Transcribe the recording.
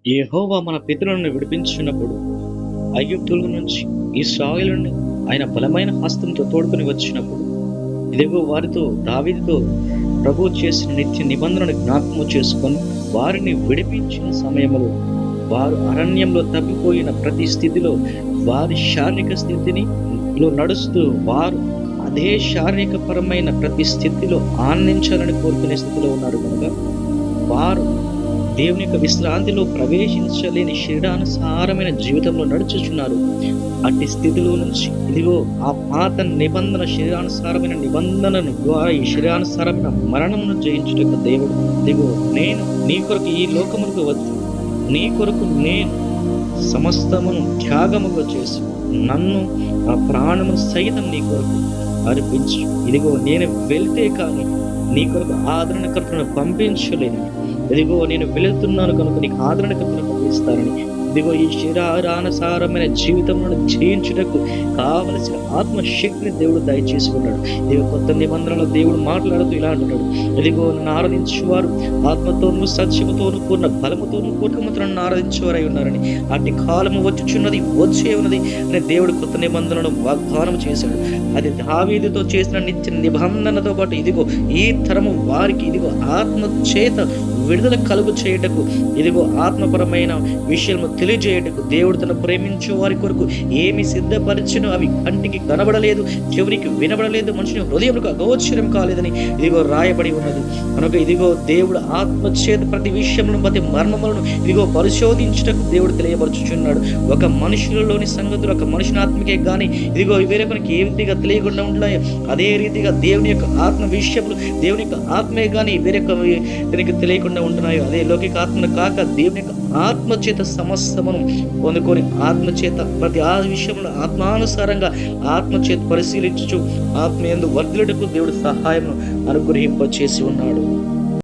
యెహోవా మన పితరులను విడిపించినప్పుడు ఐగుప్తుల నుంచి ఇశ్రాయేలును ఆయన బలమైన హస్తంతో తోడుకొని వచ్చినప్పుడు ఇదిగో వారితో దావీదుతో ప్రభువు చేసిన నిత్య నిబంధనను జ్ఞాపకము చేసుకొని వారిని విడిపించిన సమయంలో వారు అరణ్యంలో తప్పిపోయిన ప్రతి స్థితిలో వారి శారీరక స్థితిని నడుస్తూ వారు అదే శారీరకపరమైన ప్రతి స్థితిలో ఆనందించాలని కోరుకునే స్థితిలో ఉన్నారు కనుక వారు దేవుని యొక్క విశ్రాంతిలో ప్రవేశించలేని శరీరానుసారమైన జీవితంలో నడుచుచున్నారు. అట్టి స్థితిలో నుంచి ఇదిగో ఆ పాత నిబంధన శరీరానుసారమైన నిబంధనను ద్వారా ఈ శరీరానుసారమైన మరణమును జయించుటకు దేవుడు ఇదిగో నేను నీ కొరకు ఈ లోకములకు వచ్చి నీ కొరకు నేను సమస్తమును త్యాగముగా చేసి నన్ను ఆ ప్రాణమును సైతం నీ కొరకు అర్పించు. ఇదిగో నేను వెళ్తే కానీ నీ కొరకు ఆదరణకర్తను పంపించలేను. ఇదిగో నేను వెళుతున్నాను కనుక నీకు ఆదరణకర్తను పంపిస్తానని ఇదిగో ఈ శరీరానుసారమైన జీవితంలో జయించుటకు కావలసిన ఆత్మశక్తిని దేవుడు దయచేసి ఉన్నాడు. ఇదిగో కొత్త నిబంధనలో దేవుడు మాట్లాడుతూ ఇలా అంటున్నాడు, ఇదిగో నన్ను ఆరాధించేవారు ఆత్మతోనూ సత్యముతోనూ కూడిన బలముతోనూ కూడిన నన్ను ఆరాధించేవారై ఉన్నారని, అట్టి కాలము వచ్చుచున్నది వచ్చే ఉన్నది అని దేవుడు కొత్త నిబంధనను వాగ్దానం చేశాడు. అది దావీదుతో చేసిన నిత్య నిబంధనతో పాటు ఇదిగో ఈ తరము వారికి ఇదిగో ఆత్మ చేత విడుదల కలుగు చేయుటకు ఇదిగో ఆత్మపరమైన విషయము తెలియజేయుటకు దేవుడు తన ప్రేమించే వారి కొరకు ఏమి సిద్ధపరిచినో అవి కంటికి కనబడలేదు, చెవునికి వినబడలేదు, మనుషుని హృదయములకు అగోచరం కాలేదని ఇదిగో రాయబడి ఉన్నది. కనుక ఇదిగో దేవుడు ఆత్మచేత ప్రతి విషయములను ప్రతి మర్మములను ఇదిగో పరిశోధించుటకు దేవుడు తెలియపరచుచున్నాడు. ఒక మనుషులలోని సంగతులు ఒక మనుషుని ఆత్మకే కానీ ఇదిగో వేరొకరికి ఏ రీతిగా తెలియకుండా ఉంటున్నాయో అదే రీతిగా దేవుని యొక్క ఆత్మ విషయములు దేవుని యొక్క ఆత్మే కానీ వేరొకరికి తెలియకుండా ఉంటున్నాయో అదే లౌకిక ఆత్మను కాక దేవుని యొక్క ఆత్మచేత సమస్తమును పొందుకొని ఆత్మచేత ప్రతి ఆ విషయంలో ఆత్మానుసారంగా ఆత్మచేత పరిశీలించుచు ఆత్మయందు వర్ధిల్లుటకు దేవుడు సహాయం అనుగ్రహింపచేసి ఉన్నాడు.